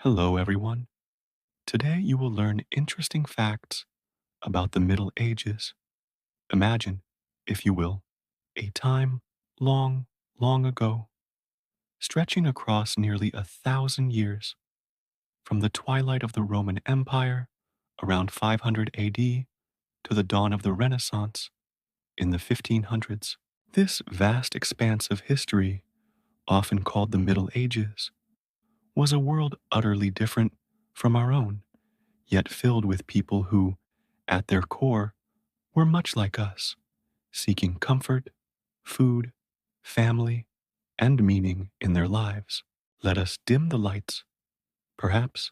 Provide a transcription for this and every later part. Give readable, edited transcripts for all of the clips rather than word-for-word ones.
Hello, everyone. Today you will learn interesting facts about the Middle Ages. Imagine, if you will, a time long, long ago, stretching across nearly 1,000 years, from the twilight of the Roman Empire around 500 AD to the dawn of the Renaissance in the 1500s. This vast expanse of history, often called the Middle Ages, was a world utterly different from our own, yet filled with people who, at their core, were much like us, seeking comfort, food, family, and meaning in their lives. Let us dim the lights, perhaps,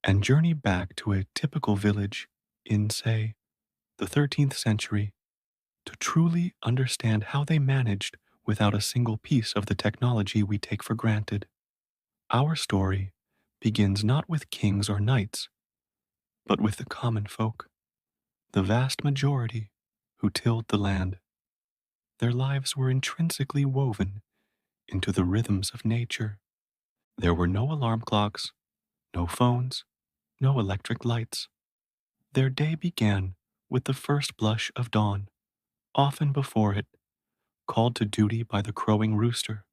and journey back to a typical village in, say, the 13th century to truly understand how they managed without a single piece of the technology we take for granted. Our story begins not with kings or knights, but with the common folk, the vast majority who tilled the land. Their lives were intrinsically woven into the rhythms of nature. There were no alarm clocks, no phones, no electric lights. Their day began with the first blush of dawn, often before it, called to duty by the crowing rooster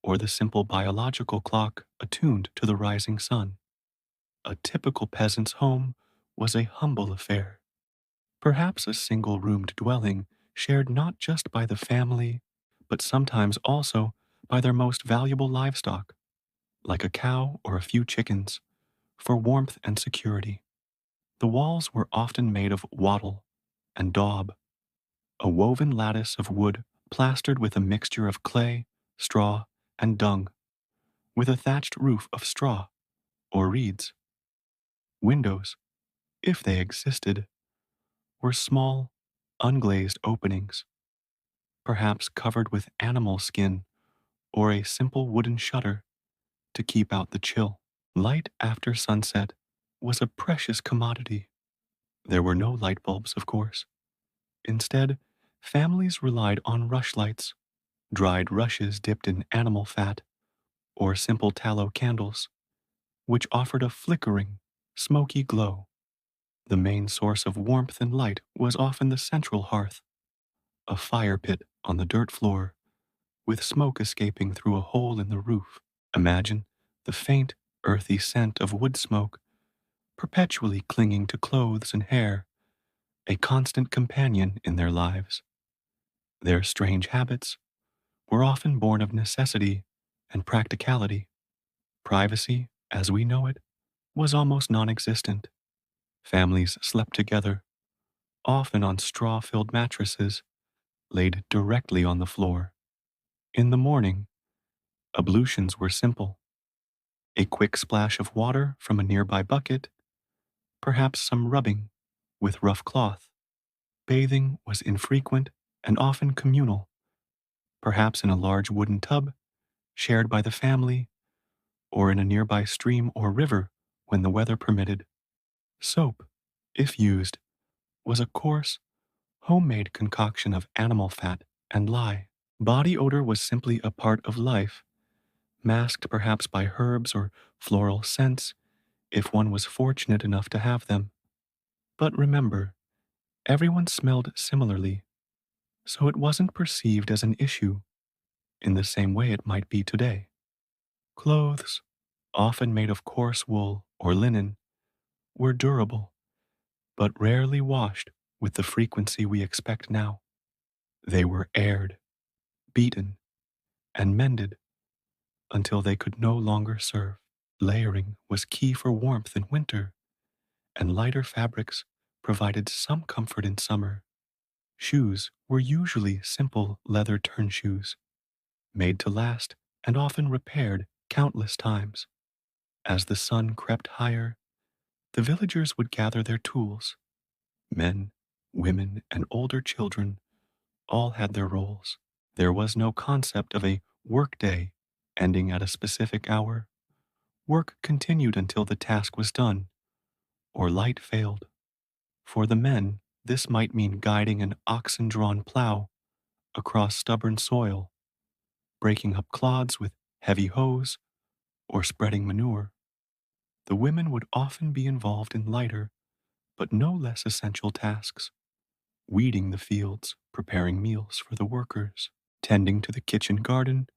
or the simple biological clock attuned to the rising sun. A typical peasant's home was a humble affair, perhaps a single-roomed dwelling shared not just by the family, but sometimes also by their most valuable livestock, like a cow or a few chickens, for warmth and security. The walls were often made of wattle and daub, a woven lattice of wood plastered with a mixture of clay, straw, and dung, with a thatched roof of straw or reeds. Windows, if they existed, were small, unglazed openings, perhaps covered with animal skin or a simple wooden shutter to keep out the chill. Light after sunset was a precious commodity. There were no light bulbs, of course. Instead, families relied on rushlights, dried rushes dipped in animal fat, or simple tallow candles, which offered a flickering, smoky glow. The main source of warmth and light was often the central hearth, a fire pit on the dirt floor, with smoke escaping through a hole in the roof. Imagine the faint, earthy scent of wood smoke perpetually clinging to clothes and hair, a constant companion in their lives. Their strange habits were often born of necessity and practicality. Privacy, as we know it, was almost non-existent. Families slept together, often on straw-filled mattresses laid directly on the floor. In the morning, ablutions were simple: a quick splash of water from a nearby bucket, perhaps some rubbing with rough cloth. Bathing was infrequent and often communal, perhaps in a large wooden tub shared by the family, or in a nearby stream or river when the weather permitted. Soap, if used, was a coarse, homemade concoction of animal fat and lye. Body odor was simply a part of life, masked perhaps by herbs or floral scents if one was fortunate enough to have them. But remember, everyone smelled similarly, so it wasn't perceived as an issue in the same way it might be today. Clothes, often made of coarse wool or linen, were durable, but rarely washed with the frequency we expect now. They were aired, beaten, and mended until they could no longer serve. Layering was key for warmth in winter, and lighter fabrics provided some comfort in summer. Shoes were usually simple leather turn shoes, made to last and often repaired countless times. As the sun crept higher, the villagers would gather their tools. Men, women, and older children all had their roles. There was no concept of a work day ending at a specific hour. Work continued until the task was done, or light failed. For the men, this might mean guiding an oxen-drawn plow across stubborn soil, breaking up clods with heavy hoes, or spreading manure. The women would often be involved in lighter, but no less essential tasks: weeding the fields, preparing meals for the workers, tending to the kitchen garden,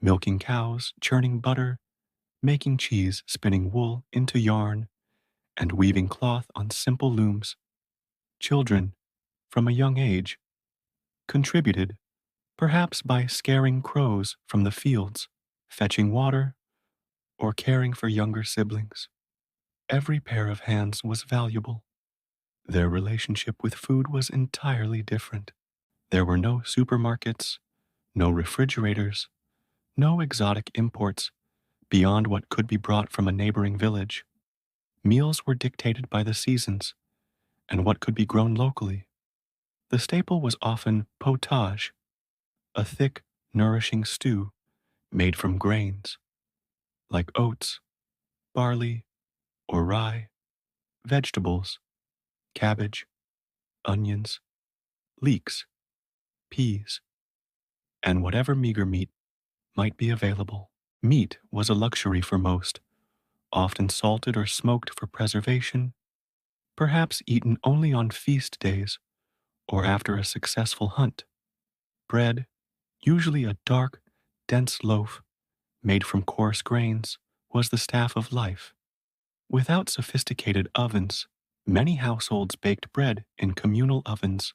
milking cows, churning butter, making cheese, spinning wool into yarn, and weaving cloth on simple looms. Children, from a young age, contributed, perhaps by scaring crows from the fields, fetching water, or caring for younger siblings. Every pair of hands was valuable. Their relationship with food was entirely different. There were no supermarkets, no refrigerators, no exotic imports beyond what could be brought from a neighboring village. Meals were dictated by the seasons and what could be grown locally. The staple was often potage, a thick, nourishing stew made from grains like oats, barley, or rye, vegetables, cabbage, onions, leeks, peas, and whatever meager meat might be available. Meat was a luxury for most, often salted or smoked for preservation, perhaps eaten only on feast days or after a successful hunt. Bread, usually a dark, dense loaf made from coarse grains, was the staff of life. Without sophisticated ovens, many households baked bread in communal ovens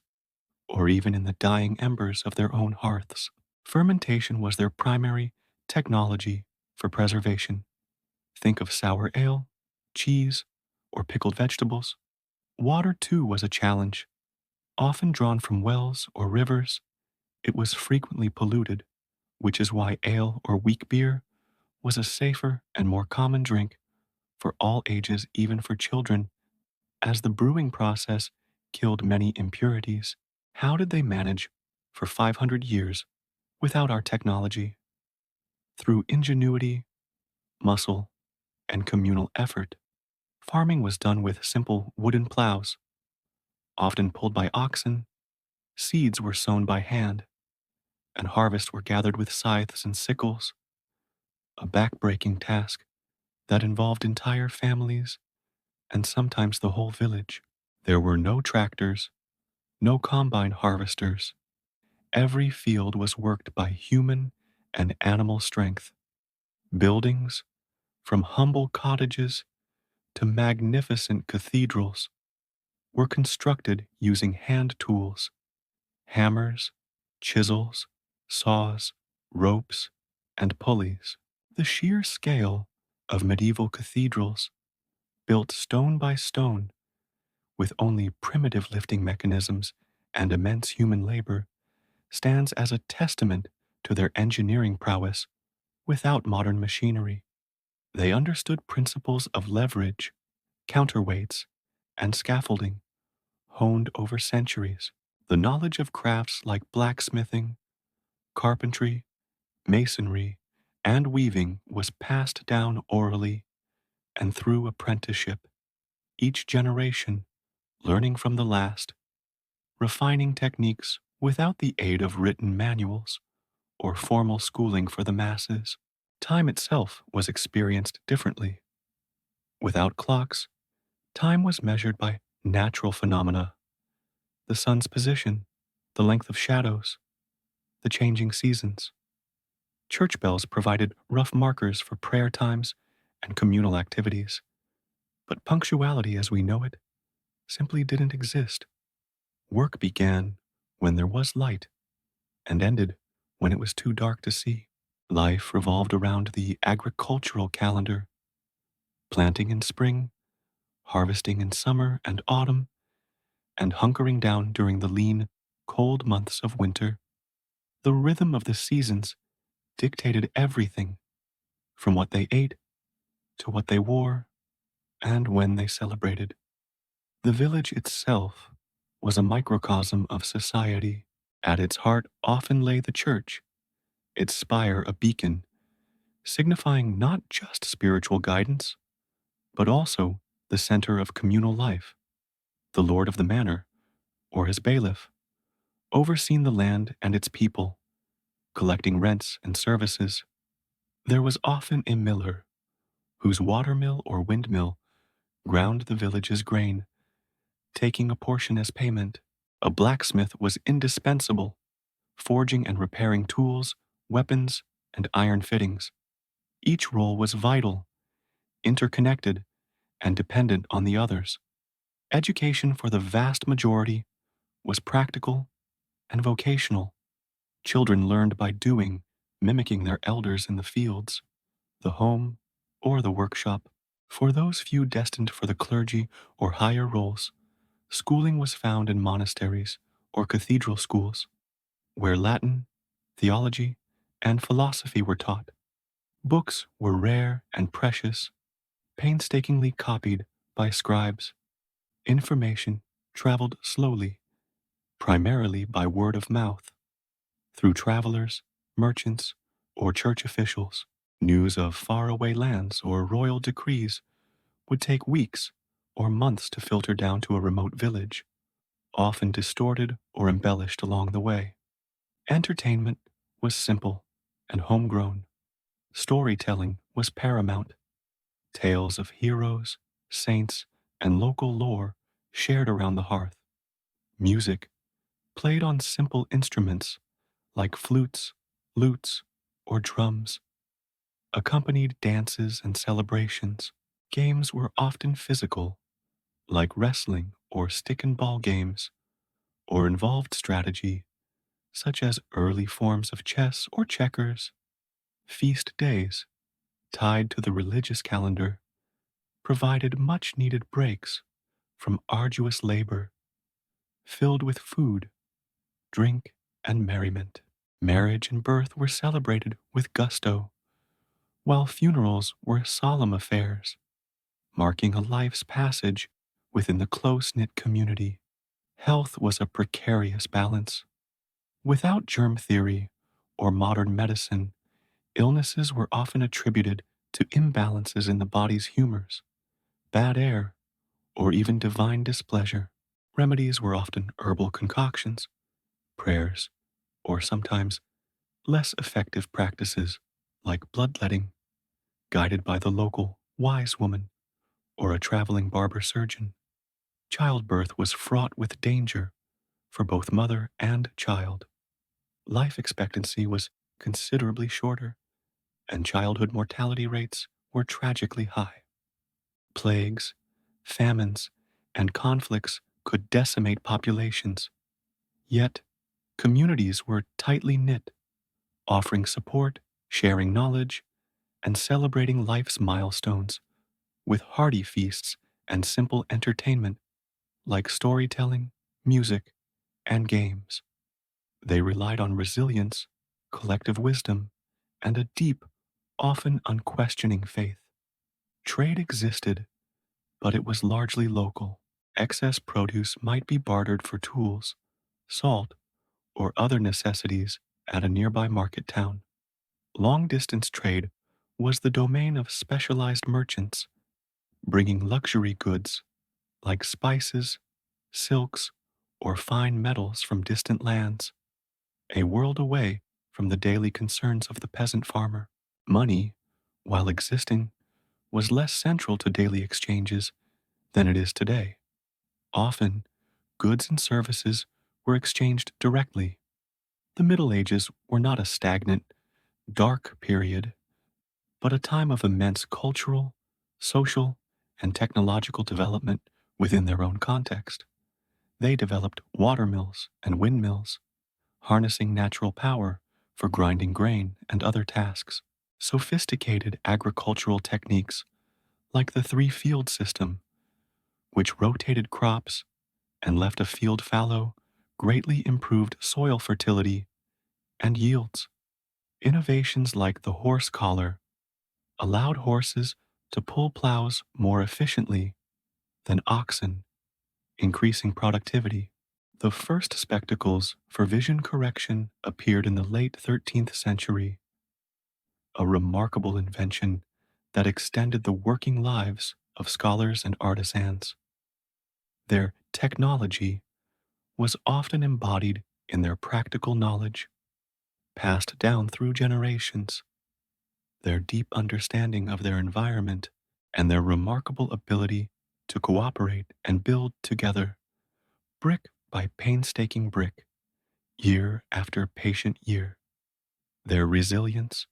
or even in the dying embers of their own hearths. Fermentation was their primary technology for preservation. Think of sour ale, cheese, or pickled vegetables. Water, too, was a challenge. Often drawn from wells or rivers, it was frequently polluted, which is why ale or weak beer was a safer and more common drink for all ages, even for children, as the brewing process killed many impurities. How did they manage for 500 years without our technology? Through ingenuity, muscle, and communal effort. Farming was done with simple wooden plows, often pulled by oxen. Seeds were sown by hand, and harvests were gathered with scythes and sickles, a back-breaking task that involved entire families and sometimes the whole village. There were no tractors, no combine harvesters. Every field was worked by human and animal strength. Buildings, from humble cottages to magnificent cathedrals, were constructed using hand tools: hammers, chisels, saws, ropes, and pulleys. The sheer scale of medieval cathedrals, built stone by stone with only primitive lifting mechanisms and immense human labor, stands as a testament to their engineering prowess without modern machinery. They understood principles of leverage, counterweights, and scaffolding, honed over centuries. The knowledge of crafts like blacksmithing, carpentry, masonry, and weaving was passed down orally and through apprenticeship, each generation learning from the last, refining techniques without the aid of written manuals or formal schooling for the masses. Time itself was experienced differently. Without clocks, time was measured by natural phenomena: the sun's position, the length of shadows, the changing seasons. Church bells provided rough markers for prayer times and communal activities, but punctuality as we know it simply didn't exist. Work began when there was light and ended when it was too dark to see. Life revolved around the agricultural calendar: planting in spring, harvesting in summer and autumn, and hunkering down during the lean, cold months of winter. The rhythm of the seasons dictated everything, from what they ate to what they wore and when they celebrated. The village itself was a microcosm of society. At its heart often lay the church, its spire a beacon, signifying not just spiritual guidance, but also the center of communal life. The lord of the manor, or his bailiff, overseen the land and its people, collecting rents and services. There was often a miller, whose watermill or windmill ground the village's grain, taking a portion as payment. A blacksmith was indispensable, forging and repairing tools, weapons, and iron fittings. Each role was vital, interconnected, and dependent on the others. Education for the vast majority was practical and vocational. Children learned by doing, mimicking their elders in the fields, the home, or the workshop. For those few destined for the clergy or higher roles, schooling was found in monasteries or cathedral schools, where Latin, theology, and philosophy were taught. Books were rare and precious, painstakingly copied by scribes. Information traveled slowly, primarily by word of mouth, through travelers, merchants, or church officials. News of faraway lands or royal decrees would take weeks or months to filter down to a remote village, often distorted or embellished along the way. Entertainment was simple and homegrown. Storytelling was paramount. Tales of heroes, saints, and local lore shared around the hearth. Music, played on simple instruments like flutes, lutes, or drums, accompanied dances and celebrations. Games were often physical, like wrestling or stick and ball games, or involved strategy, such as early forms of chess or checkers. Feast days, tied to the religious calendar, provided much needed breaks from arduous labor, filled with food, drink, and merriment. Marriage and birth were celebrated with gusto, while funerals were solemn affairs, marking a life's passage within the close knit community. Health was a precarious balance. Without germ theory or modern medicine, illnesses were often attributed to imbalances in the body's humors, bad air, or even divine displeasure. Remedies were often herbal concoctions, prayers, or sometimes less effective practices like bloodletting, guided by the local wise woman or a traveling barber surgeon. Childbirth was fraught with danger for both mother and child. Life expectancy was considerably shorter, and childhood mortality rates were tragically high. Plagues, famines, and conflicts could decimate populations, yet communities were tightly knit, offering support, sharing knowledge, and celebrating life's milestones with hearty feasts and simple entertainment like storytelling, music, and games. They relied on resilience, collective wisdom, and a deep, often unquestioning faith. Trade existed, but it was largely local. Excess produce might be bartered for tools, salt, or other necessities at a nearby market town. Long distance trade was the domain of specialized merchants, bringing luxury goods like spices, silks, or fine metals from distant lands, a world away from the daily concerns of the peasant farmer. Money, while existing, was less central to daily exchanges than it is today. Often, goods and services were exchanged directly. The Middle Ages were not a stagnant, dark period, but a time of immense cultural, social, and technological development within their own context. They developed watermills and windmills, harnessing natural power for grinding grain and other tasks. Sophisticated agricultural techniques, like the three-field system, which rotated crops and left a field fallow, greatly improved soil fertility and yields. Innovations like the horse collar allowed horses to pull plows more efficiently than oxen, increasing productivity. The first spectacles for vision correction appeared in the late 13th century, a remarkable invention that extended the working lives of scholars and artisans. Their technology was often embodied in their practical knowledge, passed down through generations. their deep understanding of their environment, and their remarkable ability to cooperate and build together, brick by painstaking brick, year after patient year. Their resilience,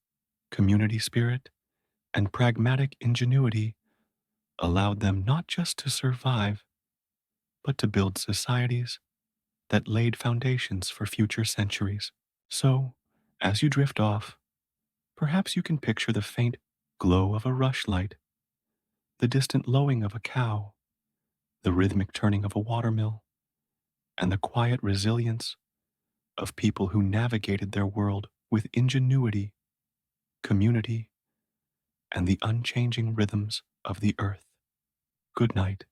community spirit, and pragmatic ingenuity allowed them not just to survive, but to build societies that laid foundations for future centuries. So, as you drift off, perhaps you can picture the faint glow of a rushlight, the distant lowing of a cow, the rhythmic turning of a watermill, and the quiet resilience of people who navigated their world with ingenuity, community, and the unchanging rhythms of the earth. Good night.